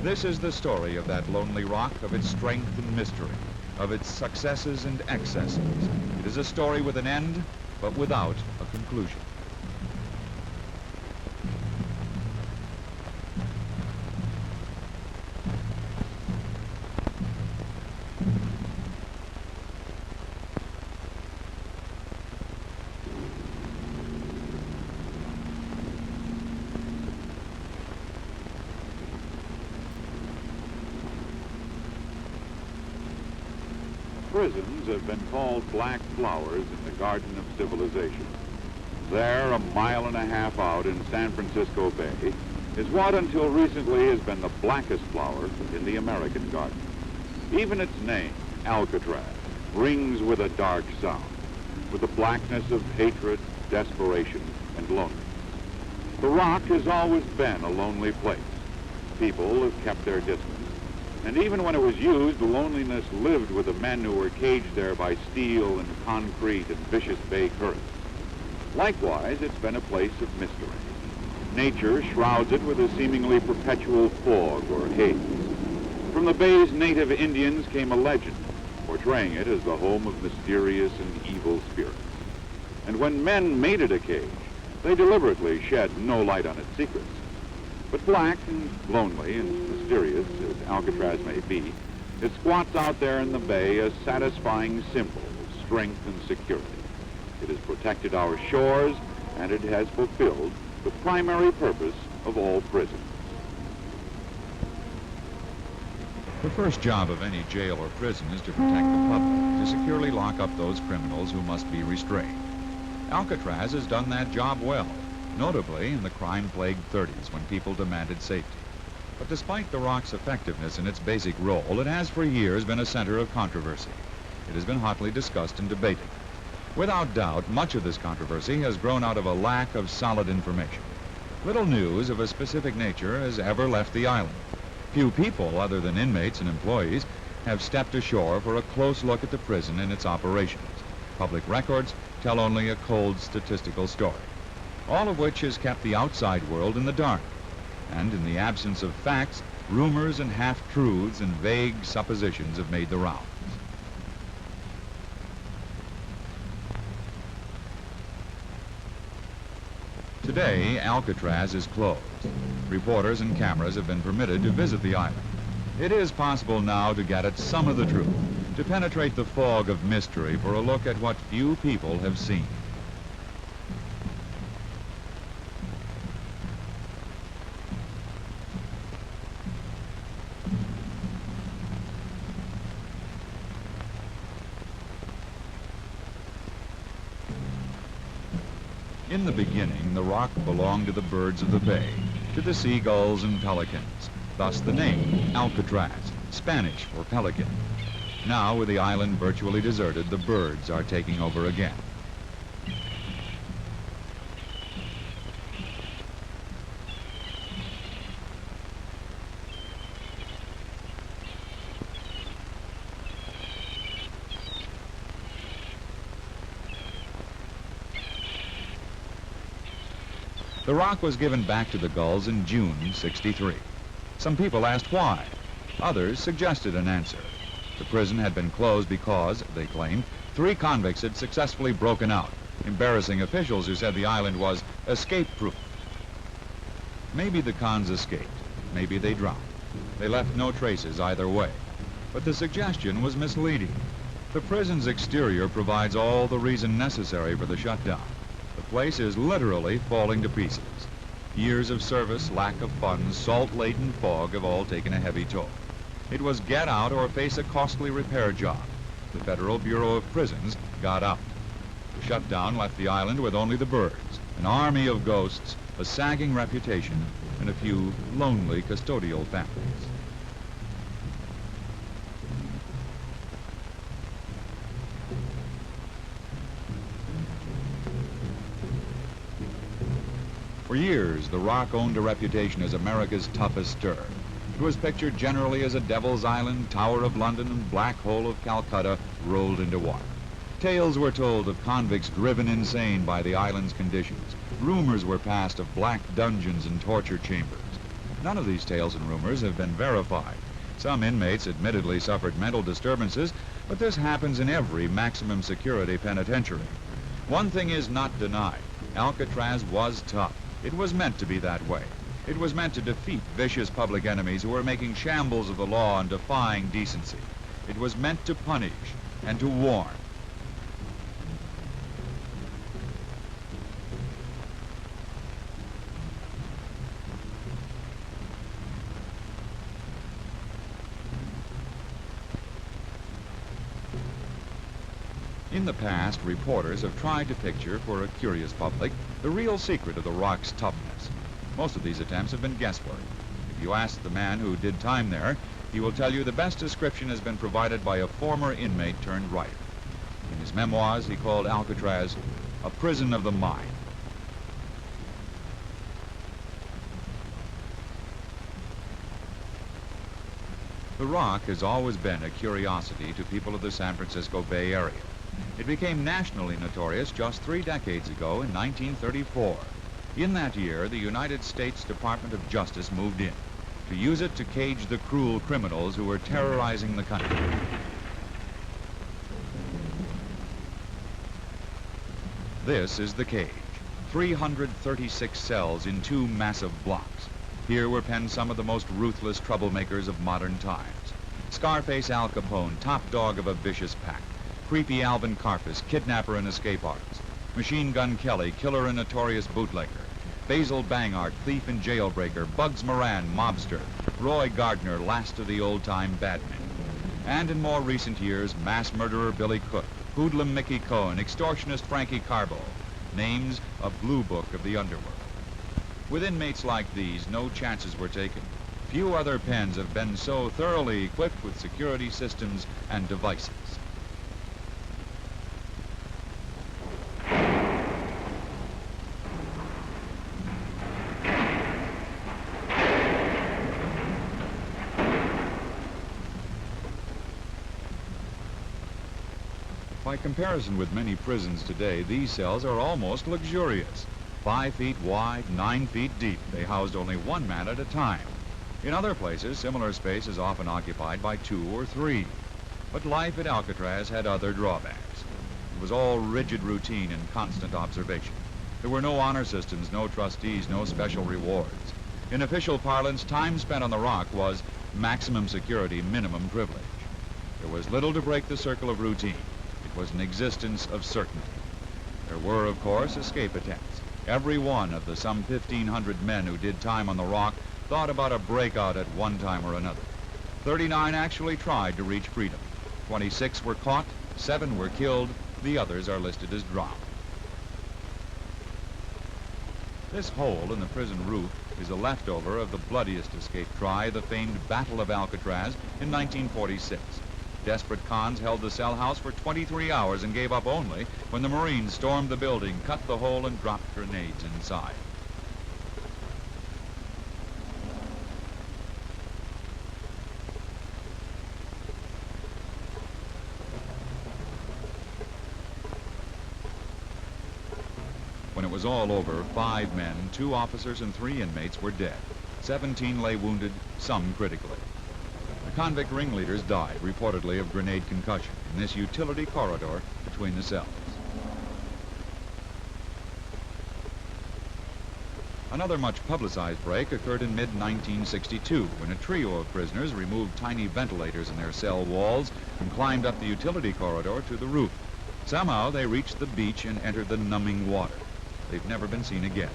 This is the story of that lonely rock, of its strength and mystery, of its successes and excesses. It is a story with an end, but without a conclusion. Prisons have been called black flowers in the garden of civilization. There, a mile and a half out in San Francisco Bay, is what until recently has been the blackest flower in the American garden. Even its name, Alcatraz, rings with a dark sound, with the blackness of hatred, desperation, and loneliness. The rock has always been a lonely place. People have kept their distance. And even when it was used, loneliness lived with the men who were caged there by steel and concrete and vicious bay currents. Likewise, it's been a place of mystery. Nature shrouds it with a seemingly perpetual fog or haze. From the bay's native Indians came a legend, portraying it as the home of mysterious and evil spirits. And when men made it a cage, they deliberately shed no light on its secrets. But black and lonely and mysterious as Alcatraz may be, it squats out there in the bay a satisfying symbol of strength and security. It has protected our shores, and it has fulfilled the primary purpose of all prisons. The first job of any jail or prison is to protect the public, to securely lock up those criminals who must be restrained. Alcatraz has done that job well, notably in the crime-plagued 30s when people demanded safety. But despite the rock's effectiveness in its basic role, it has for years been a center of controversy. It has been hotly discussed and debated. Without doubt, much of this controversy has grown out of a lack of solid information. Little news of a specific nature has ever left the island. Few people, other than inmates and employees, have stepped ashore for a close look at the prison and its operations. Public records tell only a cold statistical story, all of which has kept the outside world in the dark. And in the absence of facts, rumors and half-truths and vague suppositions have made the rounds. Today, Alcatraz is closed. Reporters and cameras have been permitted to visit the island. It is possible now to get at some of the truth, to penetrate the fog of mystery for a look at what few people have seen. In the beginning, the rock belonged to the birds of the bay, to the seagulls and pelicans. Thus the name, Alcatraz, Spanish for pelican. Now, with the island virtually deserted, the birds are taking over again. The rock was given back to the gulls in June '63. Some people asked why. Others suggested an answer. The prison had been closed because, they claimed, 3 convicts had successfully broken out, embarrassing officials who said the island was escape-proof. Maybe the cons escaped. Maybe they drowned. They left no traces either way. But the suggestion was misleading. The prison's exterior provides all the reason necessary for the shutdown. The place is literally falling to pieces. Years of service, lack of funds, salt-laden fog have all taken a heavy toll. It was get out or face a costly repair job. The Federal Bureau of Prisons got out. The shutdown left the island with only the birds, an army of ghosts, a sagging reputation, and a few lonely custodial families. For years, the rock owned a reputation as America's toughest stir. It was pictured generally as a Devil's Island, Tower of London, and Black Hole of Calcutta rolled into water. Tales were told of convicts driven insane by the island's conditions. Rumors were passed of black dungeons and torture chambers. None of these tales and rumors have been verified. Some inmates admittedly suffered mental disturbances, but this happens in every maximum security penitentiary. One thing is not denied. Alcatraz was tough. It was meant to be that way. It was meant to defeat vicious public enemies who were making shambles of the law and defying decency. It was meant to punish and to warn. In the past, reporters have tried to picture for a curious public the real secret of the rock's toughness. Most of these attempts have been guesswork. If you ask the man who did time there, he will tell you the best description has been provided by a former inmate turned writer. In his memoirs, he called Alcatraz a prison of the mind. The Rock has always been a curiosity to people of the San Francisco Bay Area. It became nationally notorious just 3 decades ago in 1934. In that year, the United States Department of Justice moved in to use it to cage the cruel criminals who were terrorizing the country. This is the cage. 336 cells in 2 massive blocks. Here were penned some of the most ruthless troublemakers of modern times. Scarface Al Capone, top dog of a vicious pack. Creepy Alvin Karpus, kidnapper and escape artist. Machine Gun Kelly, killer and notorious bootlegger. Basil Bangart, thief and jailbreaker. Bugs Moran, mobster. Roy Gardner, last of the old-time badmen. And in more recent years, mass murderer Billy Cook, hoodlum Mickey Cohen, extortionist Frankie Carbo. Names a blue book of the underworld. With inmates like these, no chances were taken. Few other pens have been so thoroughly equipped with security systems and devices. By comparison with many prisons today, these cells are almost luxurious. 5 feet wide, 9 feet deep. They housed only 1 man at a time. In other places, similar space is often occupied by 2 or 3. But life at Alcatraz had other drawbacks. It was all rigid routine and constant observation. There were no honor systems, no trustees, no special rewards. In official parlance, time spent on the Rock was maximum security, minimum privilege. There was little to break the circle of routine. It was an existence of certainty. There were, of course, escape attempts. Every one of the some 1,500 men who did time on the Rock thought about a breakout at one time or another. 39 actually tried to reach freedom. 26 were caught, 7 were killed, the others are listed as drowned. This hole in the prison roof is a leftover of the bloodiest escape try, the famed Battle of Alcatraz in 1946. Desperate cons held the cell house for 23 hours and gave up only when the Marines stormed the building, cut the hole, and dropped grenades inside. When it was all over, 5 men, 2 officers, and 3 inmates were dead. 17 lay wounded, some critically. The convict ringleaders died, reportedly of grenade concussion, in this utility corridor between the cells. Another much publicized break occurred in mid-1962 when a trio of prisoners removed tiny ventilators in their cell walls and climbed up the utility corridor to the roof. Somehow they reached the beach and entered the numbing water. They've never been seen again.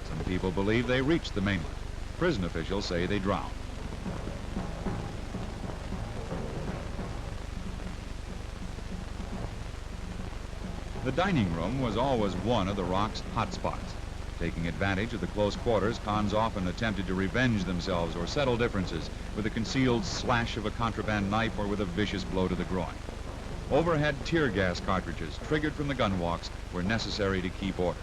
Some people believe they reached the mainland. Prison officials say they drowned. The dining room was always one of the Rock's hot spots. Taking advantage of the close quarters, cons often attempted to revenge themselves or settle differences with a concealed slash of a contraband knife or with a vicious blow to the groin. Overhead tear gas cartridges, triggered from the gunwalks, were necessary to keep order.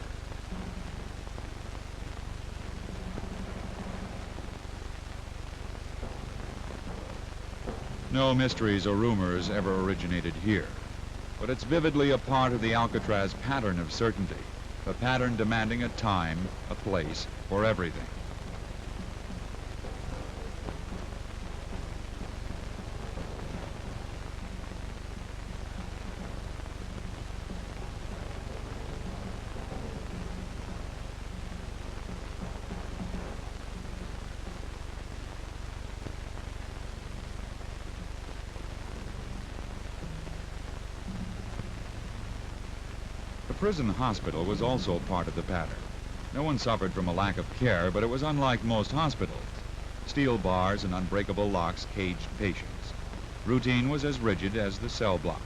No mysteries or rumors ever originated here, but it's vividly a part of the Alcatraz pattern of certainty, a pattern demanding a time, a place for everything. prison hospital was also part of the pattern. No one suffered from a lack of care, but it was unlike most hospitals. Steel bars and unbreakable locks caged patients. Routine was as rigid as the cell block.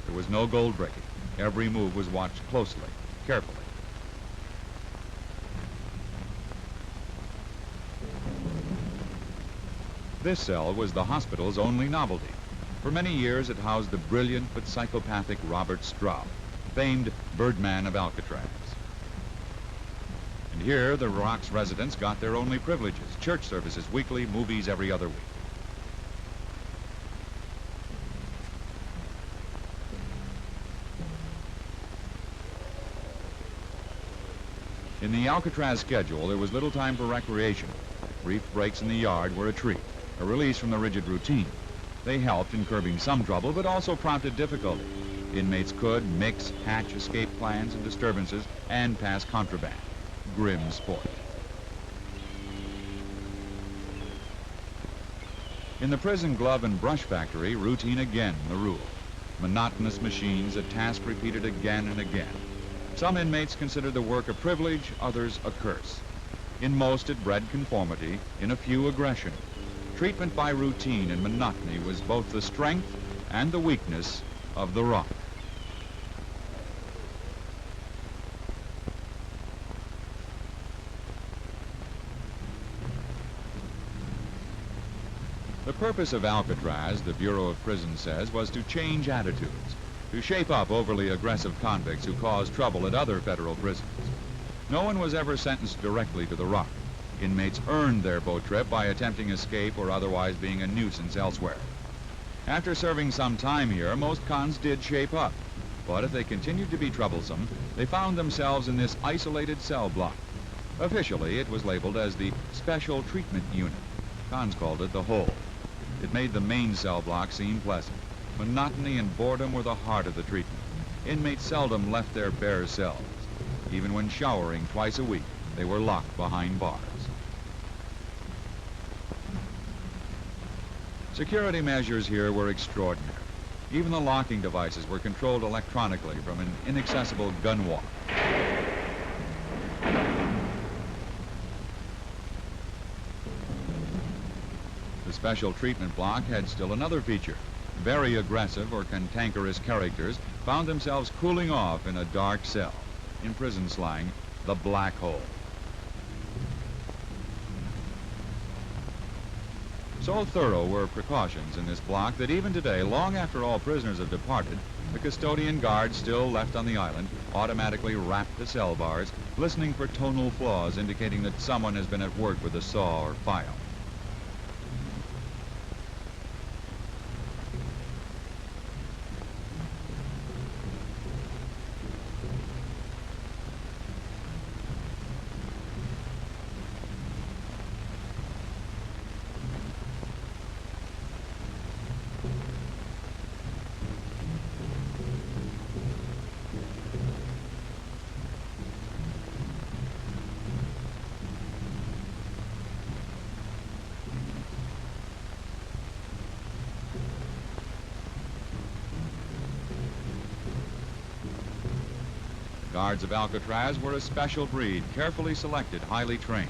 There was no gold breaking. Every move was watched closely, carefully. This cell was the hospital's only novelty. For many years it housed the brilliant but psychopathic Robert Straub, famed Birdman of Alcatraz. And here the Rock's residents got their only privileges: church services weekly, movies every other week. In the Alcatraz schedule, there was little time for recreation. Brief breaks in the yard were a treat, a release from the rigid routine. They helped in curbing some trouble, but also prompted difficulty. Inmates could mix, hatch escape plans and disturbances, and pass contraband. Grim sport. In the prison glove and brush factory, routine again the rule. Monotonous machines, a task repeated again and again. Some inmates considered the work a privilege, others a curse. In most it bred conformity, in a few aggression. Treatment by routine and monotony was both the strength and the weakness of the Rock. The purpose of Alcatraz, the Bureau of Prisons says, was to change attitudes, to shape up overly aggressive convicts who caused trouble at other federal prisons. No one was ever sentenced directly to the Rock. Inmates earned their boat trip by attempting escape or otherwise being a nuisance elsewhere. After serving some time here, most cons did shape up. But if they continued to be troublesome, they found themselves in this isolated cell block. Officially, it was labeled as the Special Treatment Unit. Cons called it the Hole. It made the main cell block seem pleasant. Monotony and boredom were the heart of the treatment. Inmates seldom left their bare cells. Even when showering twice a week, they were locked behind bars. Security measures here were extraordinary. Even the locking devices were controlled electronically from an inaccessible gunwalk. The special treatment block had still another feature. Very aggressive or cantankerous characters found themselves cooling off in a dark cell. In prison slang, the black hole. So thorough were precautions in this block that even today, long after all prisoners have departed, the custodian guards still left on the island automatically rap the cell bars, listening for tonal flaws indicating that someone has been at work with a saw or file. Guards of Alcatraz were a special breed, carefully selected, highly trained.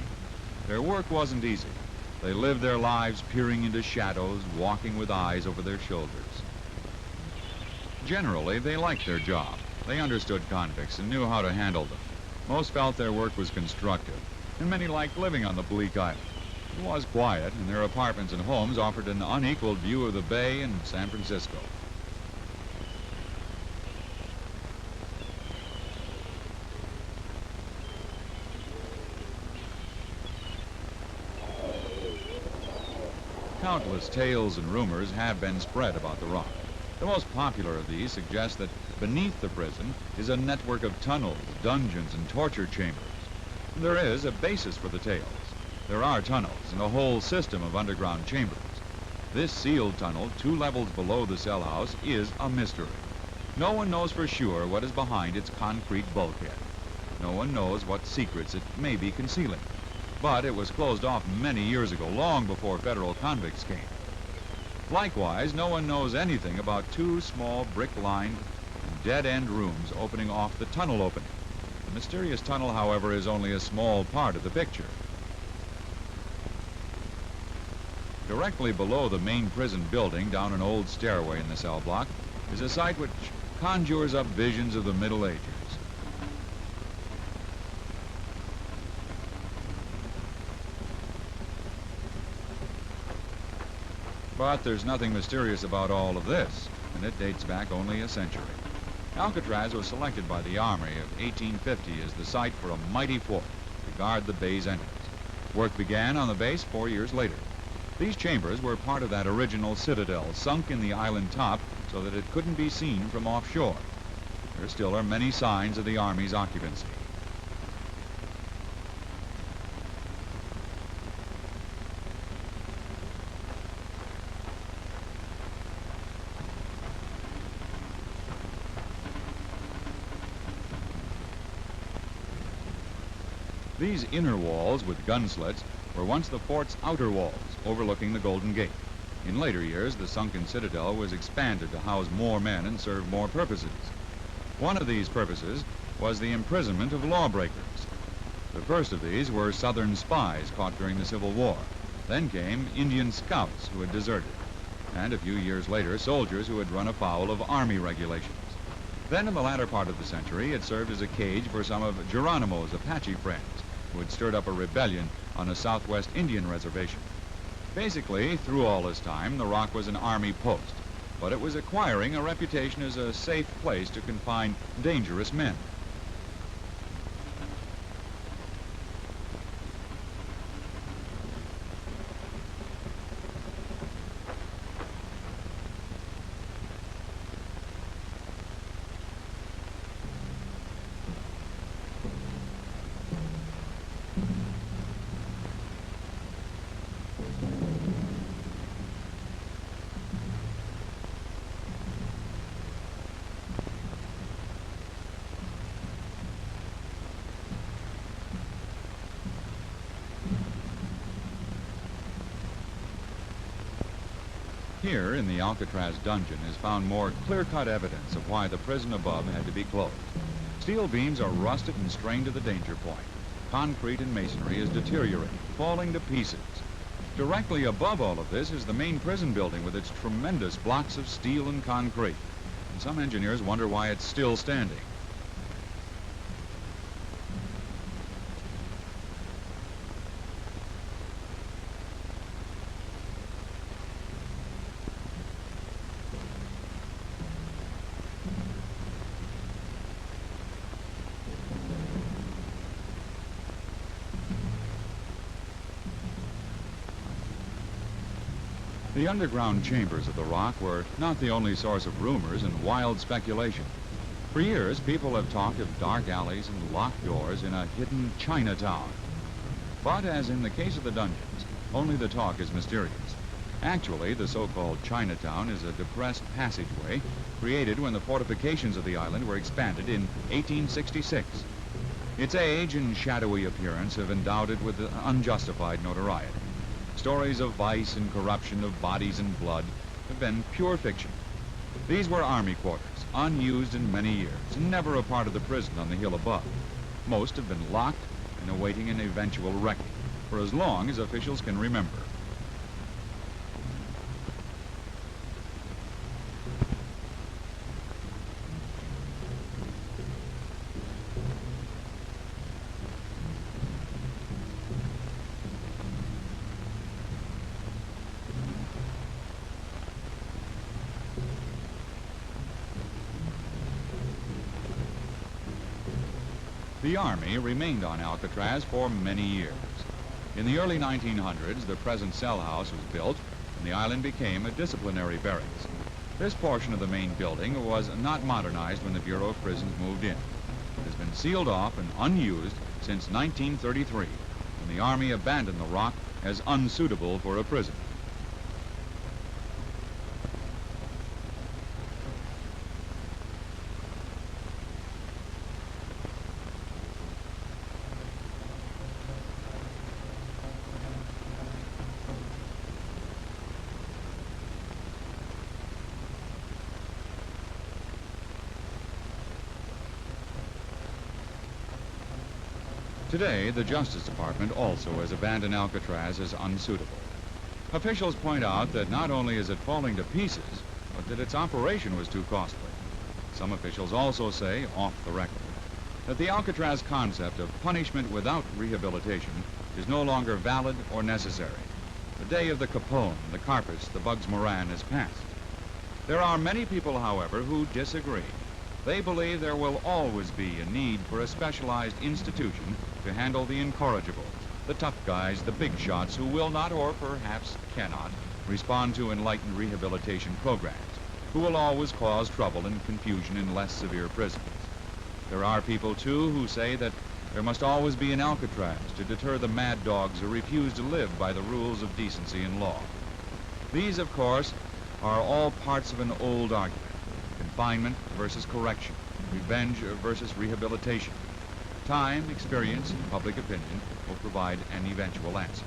Their work wasn't easy. They lived their lives peering into shadows, walking with eyes over their shoulders. Generally, they liked their job. They understood convicts and knew how to handle them. Most felt their work was constructive, and many liked living on the bleak island. It was quiet, and their apartments and homes offered an unequaled view of the bay and San Francisco. Countless tales and rumors have been spread about the Rock. The most popular of these suggests that beneath the prison is a network of tunnels, dungeons, and torture chambers. And there is a basis for the tales. There are tunnels and a whole system of underground chambers. This sealed tunnel, 2 levels below the cell house, is a mystery. No one knows for sure what is behind its concrete bulkhead. No one knows what secrets it may be concealing. But it was closed off many years ago, long before federal convicts came. Likewise, no one knows anything about 2 small brick-lined, dead-end rooms opening off the tunnel opening. The mysterious tunnel, however, is only a small part of the picture. Directly below the main prison building, down an old stairway in the cell block, is a site which conjures up visions of the Middle Ages. But there's nothing mysterious about all of this, and it dates back only a century. Alcatraz was selected by the Army of 1850 as the site for a mighty fort to guard the bay's entrance. Work began on the base 4 years later. These chambers were part of that original citadel sunk in the island top so that it couldn't be seen from offshore. There still are many signs of the Army's occupancy. These inner walls with gun slits were once the fort's outer walls, overlooking the Golden Gate. In later years, the sunken citadel was expanded to house more men and serve more purposes. One of these purposes was the imprisonment of lawbreakers. The first of these were Southern spies caught during the Civil War. Then came Indian scouts who had deserted, and a few years later, soldiers who had run afoul of Army regulations. Then in the latter part of the century, it served as a cage for some of Geronimo's Apache friends who had stirred up a rebellion on a Southwest Indian reservation. Basically, through all this time, the Rock was an Army post, but it was acquiring a reputation as a safe place to confine dangerous men. Here in the Alcatraz dungeon is found more clear-cut evidence of why the prison above had to be closed. Steel beams are rusted and strained to the danger point. Concrete and masonry is deteriorating, falling to pieces. Directly above all of this is the main prison building with its tremendous blocks of steel and concrete. And some engineers wonder why it's still standing. The underground chambers of the Rock were not the only source of rumors and wild speculation. For years, people have talked of dark alleys and locked doors in a hidden Chinatown. But as in the case of the dungeons, only the talk is mysterious. Actually, the so-called Chinatown is a depressed passageway created when the fortifications of the island were expanded in 1866. Its age and shadowy appearance have endowed it with unjustified notoriety. Stories of vice and corruption, of bodies and blood, have been pure fiction. These were Army quarters, unused in many years, never a part of the prison on the hill above. Most have been locked and awaiting an eventual wrecking, for as long as officials can remember. The Army remained on Alcatraz for many years. In the early 1900s, the present cell house was built, and the island became a disciplinary barracks. This portion of the main building was not modernized when the Bureau of Prisons moved in. It has been sealed off and unused since 1933, when the Army abandoned the Rock as unsuitable for a prison. Today, the Justice Department also has abandoned Alcatraz as unsuitable. Officials point out that not only is it falling to pieces, but that its operation was too costly. Some officials also say, off the record, that the Alcatraz concept of punishment without rehabilitation is no longer valid or necessary. The day of the Capone, the Carpus, the Bugs Moran has passed. There are many people, however, who disagree. They believe there will always be a need for a specialized institution to handle the incorrigibles, the tough guys, the big shots who will not or perhaps cannot respond to enlightened rehabilitation programs, who will always cause trouble and confusion in less severe prisons. There are people, too, who say that there must always be an Alcatraz to deter the mad dogs who refuse to live by the rules of decency and law. These, of course, are all parts of an old argument: confinement versus correction, revenge versus rehabilitation. Time, experience, and public opinion will provide an eventual answer.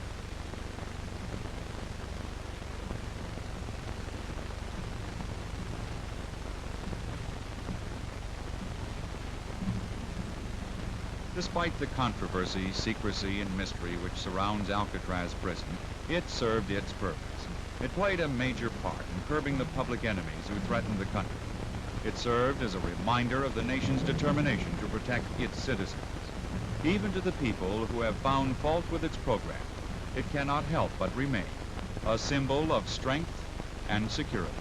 Despite the controversy, secrecy, and mystery which surrounds Alcatraz prison, it served its purpose. It played a major part in curbing the public enemies who threatened the country. It served as a reminder of the nation's determination to protect its citizens. Even to the people who have found fault with its program, it cannot help but remain a symbol of strength and security.